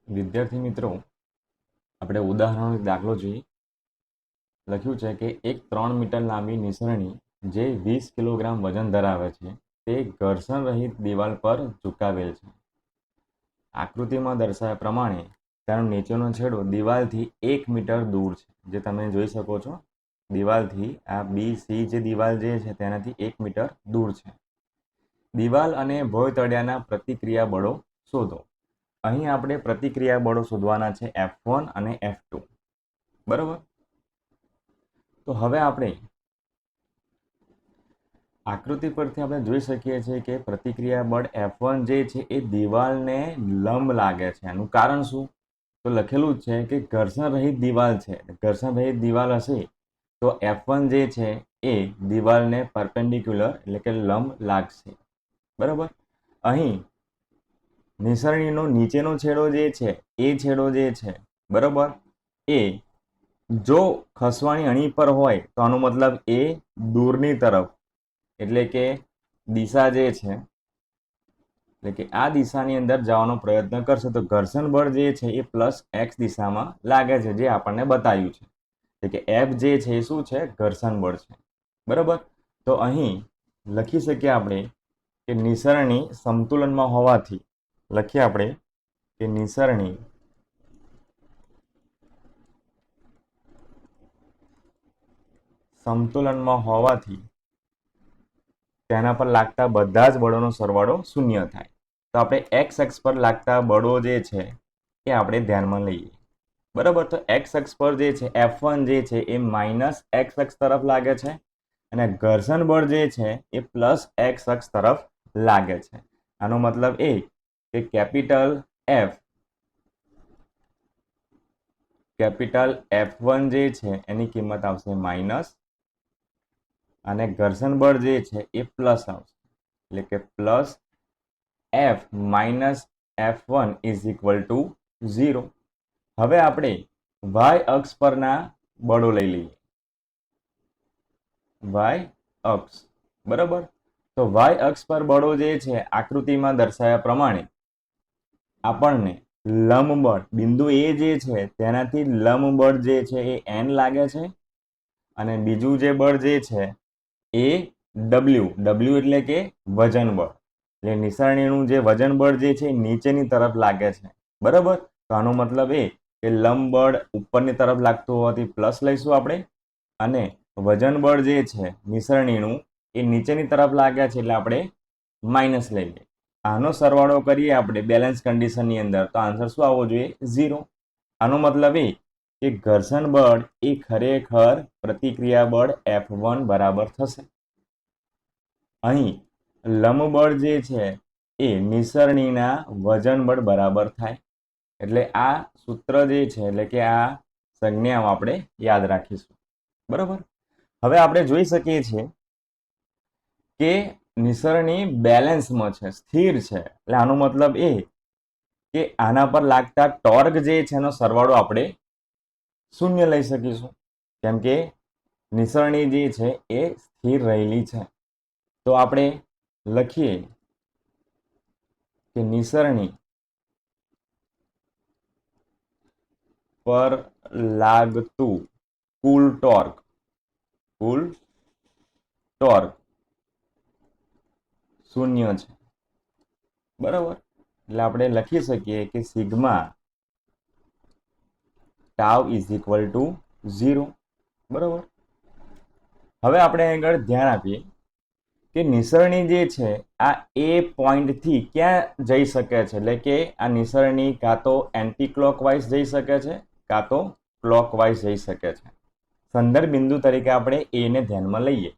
વિદ્યાર્થી મિત્રો, આપણે ઉદાહરણનો એક દાખલો જોઈએ. લખ્યું છે કે એક 3 મીટર લાંબી નિસરણી જે 20 કિલોગ્રામ વજન ધરાવે છે તે ઘર્ષણ રહિત દિવાલ પર ઝુકાવેલ છે. આકૃતિમાં દર્શાવ્યા પ્રમાણે તેનો નીચેનો છેડો દિવાલથી 1 મીટર દૂર છે. જે તમે જોઈ શકો છો, દિવાલથી આ BC જે દિવાલ જે છે તેનાથી 1 મીટર દૂર છે. દિવાલ અને ભોયતળિયાના પ્રતિક્રિયા બળો શોધો. અહીં આપણે પ્રતિક્રિયા બળો શોધવાના છે F1 અને F2. બરાબર. તો હવે આપણે આકૃતિ પરથી આપણે જોઈ શકીએ છીએ કે પ્રતિક્રિયા બળ F1 જે છે એ દિવાલને લંબ લાગે છે. એનું કારણ શું? તો લખેલું જ છે કે ઘર્ષણ રહિત દિવાલ છે. ઘર્ષણ રહિત દિવાલ હશે તો F1 જે છે એ દિવાલને પરપેન્ડિક્યુલર એટલે કે લંબ લાગશે. બરાબર. અહીં નિસરણીનો નીચેનો છેડો જે છે એ છેડો જે છે બરાબર, એ જો ખસવાની અણી પર હોય તો આનો મતલબ એ દૂરની તરફ એટલે કે દિશા જે છે એટલે કે આ દિશાની અંદર જવાનો પ્રયત્ન કરશે તો ઘર્ષણ બળ જે છે એ +x દિશામાં લાગે છે, જે આપણને બતાવ્યું છે. એટલે કે F જે છે એ શું છે? ઘર્ષણ બળ છે. બરાબર. તો અહીં લખી શકીએ આપણે કે નિસરણી સમતુલનમાં હોવાથી લખીએ આપણે કે નિસરણી સમતુલનમાં હોવાથી તેના પર લાગતા બધા જ બળોનો સરવાળો 0 થાય. તો આપણે x અક્ષ પર લાગતા બળો જે છે એ આપણે ધ્યાનમાં લઈએ. બરાબર. તો x અક્ષ પર જે છે F1 જે છે એ -x અક્ષ તરફ લાગે છે અને ઘર્ષણ બળ જે છે એ +x અક્ષ તરફ લાગે છે. આનો મતલબ એ કે કેપિટલ F1 જે છે એની કિંમત આવશે માઇનસ અને ઘર્ષણ બળ જે છે એ પ્લસ આવશે. એટલે કે +F - F1 = 0. હવે આપણે y અક્ષ પરના બળો લઈ લઈએ. y અક્ષ. બરાબર. તો y અક્ષ પર બળો જે છે આકૃતિમાં દર્શાવ્યા પ્રમાણે આપણને લંબ બળ બિંદુ A જે છે તેનાથી લંબ બળ જે છે એ n લાગે છે અને બીજું જે બળ જે છે એ W એટલે કે વજન બળ. એટલે નિસરણીનું જે વજન બળ જે છે નીચેની તરફ લાગે છે. બરાબર. તો આનો મતલબ એ કે લંબ બળ ઉપરની તરફ લાગતું હોવાથી પ્લસ લઈશું આપણે અને વજન બળ જે છે નિસરણીનું એ નીચેની તરફ લાગ્યા છે એટલે આપણે માઇનસ લઈએ. આનો સરવાળો કરીએ આપણે બેલેન્સ કન્ડિશનની અંદર તો આન્સર શું આવવો જોઈએ? 0. આનો મતલબ એ કે ઘર્ષણ બળ એ ખરેખર પ્રતિક્રિયા બળ F1 બરાબર થશે. અહીં લંબ બળ જે છે એ નિસરણીના વજન બળ બરાબર થાય. એટલે આ સૂત્ર જે છે એટલે કે આ સંજ્ઞાઓ આપણે યાદ રાખીશું. બરાબર. હવે આપણે જોઈ શકીએ છીએ કે નિસરણી બેલેન્સમાં છે, સ્થિર છે. એટલે આનો મતલબ એ કે આના પર લાગતા ટોર્ક જે છે એનો સરવાળો આપણે 0 લઈ શકીશું, કેમ કે નિસરણી જે છે એ સ્થિર રહેલી છે. તો આપણે લખીએ કે નિસરણી પર લાગતું કુલ ટોર્ક 0 છે. બરાબર. એટલે આપણે લખી શકીએ કે સિગ્મા ટાઉ = 0. બરાબર. હવે આપણે આગળ ધ્યાન આપીએ કે નિસરણી જે છે આ એ પોઈન્ટથી ક્યાં જઈ શકે છે? એટલે કે આ નિસરણી કાં તો એન્ટી ક્લોકવાઇઝ જઈ શકે છે કાં તો ક્લોકવાઇઝ જઈ શકે છે. સંદર્ભ બિંદુ તરીકે આપણે એ ને ધ્યાનમાં લઈએ.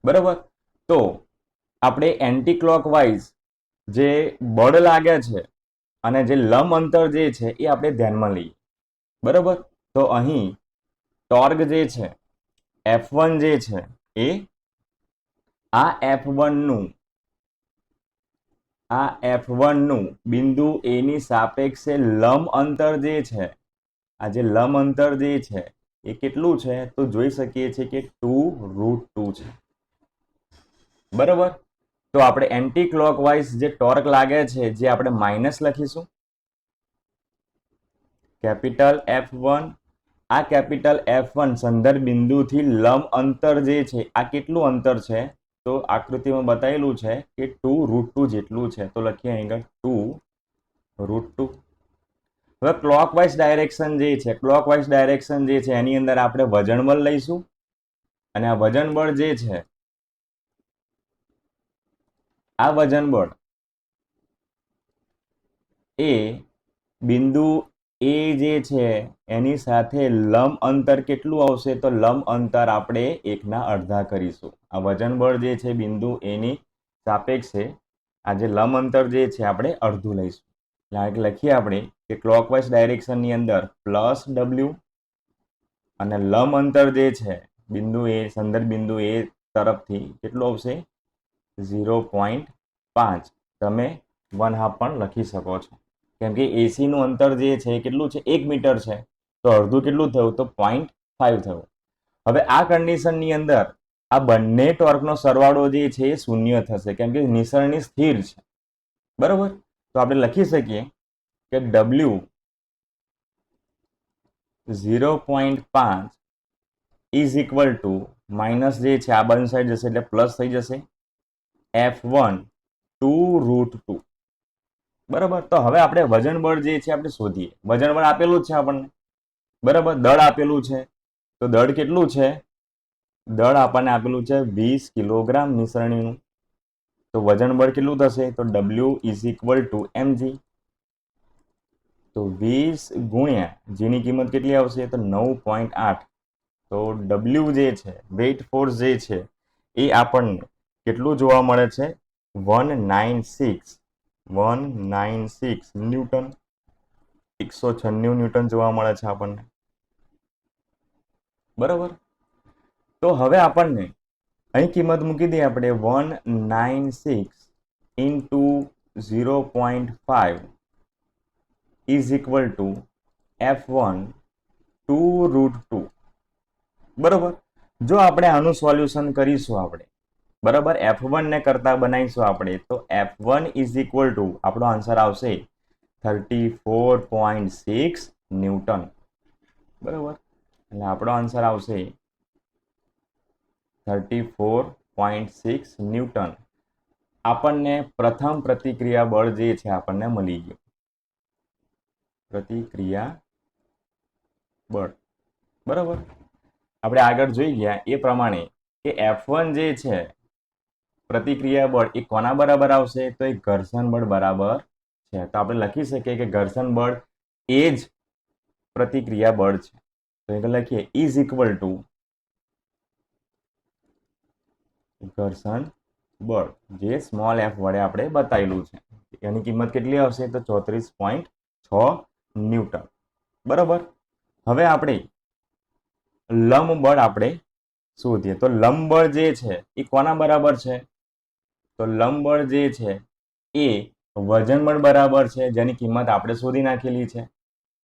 બરાબર. તો આપણે એન્ટી ક્લોકવાઇઝ જે બળ લાગે છે અને જે લંબ અંતર જે છે એ આપણે ધ્યાનમાં લઈએ. બરાબર. તો અહીં ટોર્ક જે છે F1 જે છે એ આ F1 નું બિંદુ A ની સાપેક્ષે લંબ અંતર જે છે, આ જે લંબ અંતર જે છે એ કેટલું છે? તો જોઈ શકીએ છીએ કે 2√2 છે. બરાબર. તો આપણે એન્ટી ક્લોકવાઇઝ જે ટોર્ક લાગે છે જે આપણે માઇનસ લખીશું કેપિટલ F1, આ કેપિટલ F1 સંદર્ભ બિંદુથી લંબ અંતર જે છે આ કેટલું અંતર છે તો આકૃતિમાં બતાવેલું છે કે 2√2 જેટલું છે, તો લખીએ અહીં આગળ 2√2. હવે ક્લોકવાઇઝ ડાયરેક્શન જે છે, ક્લોકવાઇઝ ડાયરેક્શન જે છે એની અંદર આપણે વજનબળ લઈશું અને આ વજનબળ જે છે આ વજનબળ એ બિંદુ એ જે છે એની સાથે લંબ અંતર કેટલું આવશે તો લંબ અંતર આપણે 1/2 કરીશું. આ વજનબળ જે છે બિંદુ એની સાપેક્ષે આ જે લંબ અંતર જે છે આપણે અડધું લઈશું. એટલે લખીએ આપણે કે ક્લોકવાઇઝ ડાયરેક્શનની અંદર +w અને લંબ અંતર જે છે બિંદુ એ સંદર્ભ બિંદુ એ તરફથી કેટલું આવશે 0.5. તમે 1/2 પણ લખી શકો છો કેમ કે એસી નું અંતર જે છે કેટલું છે 1 મીટર છે, તો અડધું કેટલું થયું તો 0.5 થયું. હવે આ કન્ડિશનની અંદર આ બંને ટોર્કનો સરવાળો જે છે એ શૂન્ય થશે કેમ કે નિસરણી સ્થિર છે, બરોબર. તો આપણે લખી શકીએ કે W 0.5 is equal two minus જે છે આ બંને સાઈડ જશે એટલે પ્લસ થઈ જશે F1 2√2. બરાબર. તો હવે આપણે વજનબળ જે છે આપણે શોધીએ. વજનબળ આપેલું જ છે આપણને, બરાબર. દળ આપેલું છે, તો દળ કેટલું છે? દળ આપણને આપેલું છે 20 કિલોગ્રામ મિશ્રણીનું. તો વજનબળ કેટલું થશે તો W is equal two mg. તો 20 ગુણ્યા જેની કિંમત કેટલી આવશે તો 9.8. તો W જે છે વેઇટ ફોર્સ જે છે એ આપણને કેટલું જોવા મળે છે 196 ન્યૂટન, 196 ન્યૂટન જોવા મળે છે આપણને, બરાબર. તો હવે આપણને અહીં કિંમત મૂકી દઈએ આપણે 196 into 0.5 is equal two F1 2√2. બરોબર. જો આપણે આનું સોલ્યુશન કરીશું આપણે, બરાબર, F1 ને કરતા બનાવીશું આપણે, તો F1 ઇઝ ઇક્વલ ટુ આપણો આન્સર આવશે 34.6 ન્યૂટન, બરાબર. એટલે આપણો આન્સર આવશે 34.6 ન્યૂટન. આપણને પ્રથમ પ્રતિક્રિયા બળ જે છે આપણને મળી ગયું, પ્રતિક્રિયા બળ, બરાબર. આપણે આગળ જોઈ ગયા એ પ્રમાણે કે F1 જે છે પ્રતિક્રિયા બળ એ કોના બરાબર આવશે તો એ ઘર્ષણ બળ બરાબર છે. તો આપણે લખી શકીએ કે ઘર્ષણ બળ એ જ પ્રતિક્રિયા બળ છે. તો એ લખીએ ઇઝ ઇક્વલ ટુ ઘર્ષણ બળ જે સ્મોલ f વડે આપણે બતાવેલું છે, એની કિંમત કેટલી આવશે તો 34.6 ન્યૂટન, બરાબર. હવે આપણે લંબ બળ આપણે શોધીએ. તો લંબ બળ જે છે એ કોના બરાબર છે તો લંબ બળ જે છે એ વજન બળ બરાબર છે, જેની કિંમત આપણે શોધી નાખેલી છે.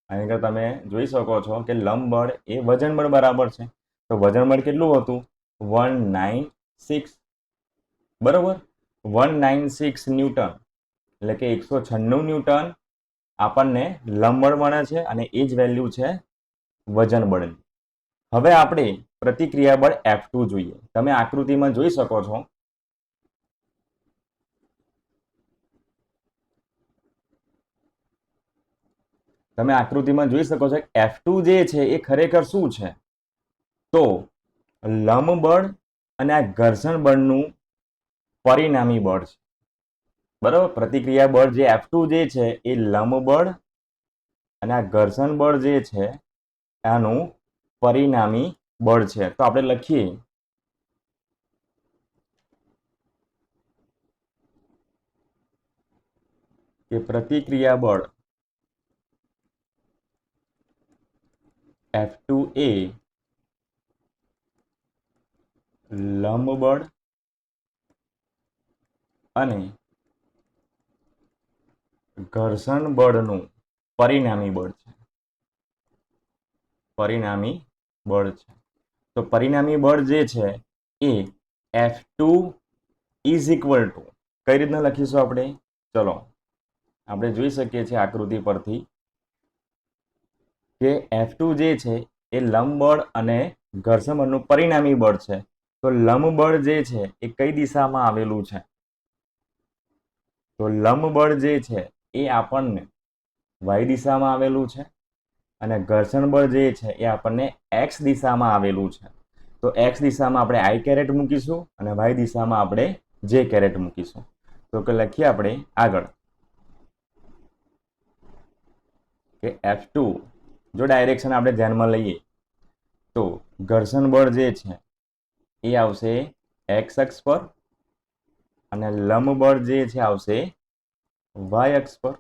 અહીં આગળ તમે જોઈ શકો છો કે લંબ બળ એ વજન બળ બરાબર છે. તો વજન બળ કેટલું હતું 196, બરાબર. 196 ન્યૂટન એટલે કે 196 ન્યૂટન આપણને લંબ બળ મળે છે અને એ જ વેલ્યુ છે વજન બળની. હવે આપણે પ્રતિક્રિયા બળ F2 જોઈએ. તમે આકૃતિમાં જોઈ શકો છો F2 જે છે એ ખરેખર શું છે તો લંબ બળ અને આ ઘર્ષણ બળનું પરિણામી બળ છે, બરાબર. પ્રતિક્રિયા બળ જે F2 જે છે એ લંબ બળ અને આ ઘર્ષણ બળ જે છે આનું પરિણામી બળ છે. તો આપણે લખીએ કે પ્રતિક્રિયા બળ F2 એ લંબ બળ અને ઘર્ષણ બળનું પરિણામી બળ છે, પરિણામી બળ છે. તો પરિણામી બળ જે છે એ F2 ઇઝ ઇક્વલ ટુ કઈ રીતના લખીશું આપણે, ચલો આપણે જોઈ શકીએ છીએ આકૃતિ પરથી કે F2 જે છે એ લંબ બળ અને ઘર્ષણ બળનું પરિણામી બળ છે. તો લંબ બળ જે છે એ કઈ દિશામાં આવેલું છે? તો લંબ બળ જે છે એ આપણને y દિશામાં આવેલું છે અને ઘર્ષણ બળ જે છે એ આપણને x દિશામાં આવેલું છે. તો x દિશામાં આપણે i કેરેટ મૂકીશું અને y દિશામાં આપણે j કેરેટ મૂકીશું. તો કે લખીએ આપણે આગળ કે F2 જો ડાયરેક્શન આપણે ધ્યાનમાં લઈએ તો ઘર્ષણ બળ જે છે એ આવશે x અક્ષ પર અને લંબ બળ જે છે આવશે y અક્ષ પર.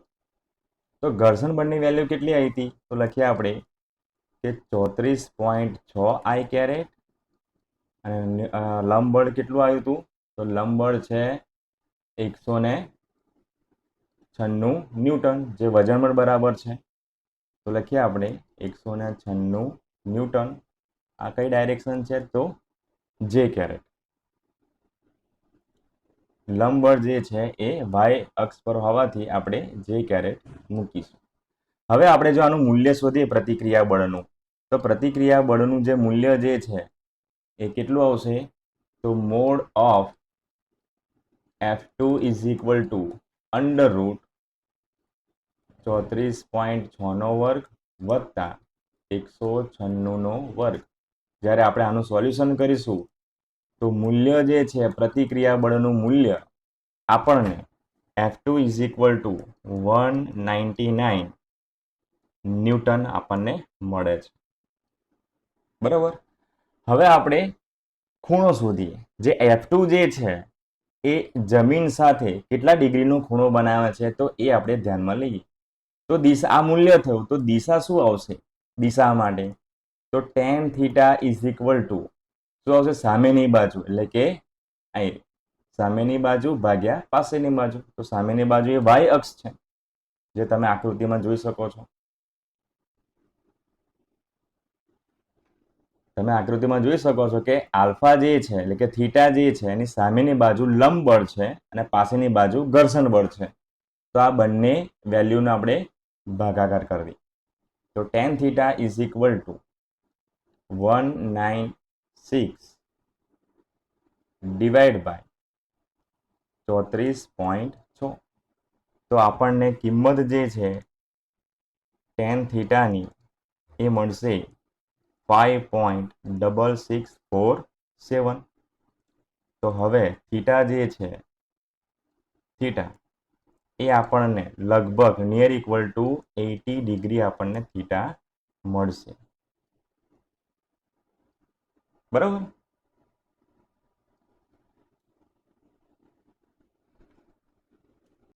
તો ઘર્ષણ બળની વેલ્યુ કેટલી આવી હતી? તો લખીએ આપણે કે 34.6 i કેરેટ અને લંબ બળ કેટલું આવ્યું હતું? તો લંબ બળ છે 196 ન્યૂટન, જે વજન બળ બરાબર છે. તો લખીએ આપણે 196 ન્યૂટન. આ કઈ ડાયરેક્શન છે? તો જે કેરેટ. લંબ બળ જે છે એ y અક્ષ પર હોવાથી આપણે જે કેરેટ મૂકીશું. હવે આપણે જો આનું મૂલ્ય શોધીએ પ્રતિક્રિયા બળનું, તો પ્રતિક્રિયા બળનું જે મૂલ્ય જે છે એ કેટલું આવશે? તો mode of F2 is equal two under route 34.6 નો વર્ગ વત્તા 196 નો વર્ગ. જ્યારે આપણે આનું સોલ્યુશન કરીશું તો મૂલ્ય જે છે પ્રતિક્રિયા બળનું મૂલ્ય આપણને F2 is equal two 199 newton આપણને મળે છે. બરાબર. હવે આપણે ખૂણો શોધીએ. જે F2 જે છે એ જમીન સાથે કેટલા ડિગ્રીનો ખૂણો બનાવે છે તો એ આપણે ધ્યાનમાં લઈએ. તો દિશા આ મૂલ્ય થયું તો દિશા શું આવશે? દિશા માટે તો tan theta is equal two શું આવશે? સામેની બાજુ એટલે કે અહીં સામેની બાજુ ભાગ્યા પાસેની બાજુ. તો સામેની બાજુ એ y અક્ષ છે, જે તમે આકૃતિમાં જોઈ શકો છો. તમે આકૃતિમાં જોઈ શકો છો કે આલ્ફા જે છે એટલે કે થીટા જે છે એની સામેની બાજુ લંબ બળ છે અને પાસેની બાજુ ઘર્ષણ બળ છે. તો આ બંને વેલ્યુને આપણે ભાગાકાર કરવી. તો tan theta is equal to 196 divide by 34.6. તો આપણને કિંમત જે છે tan થીટાની એ મળશે 5.6647. તો હવે થીટા જે છે થીટા એ આપણને લગભગ નિયર ઇક્વલ ટુ 80 ડિગ્રી આપણને થીટા મળશે. બરાબર.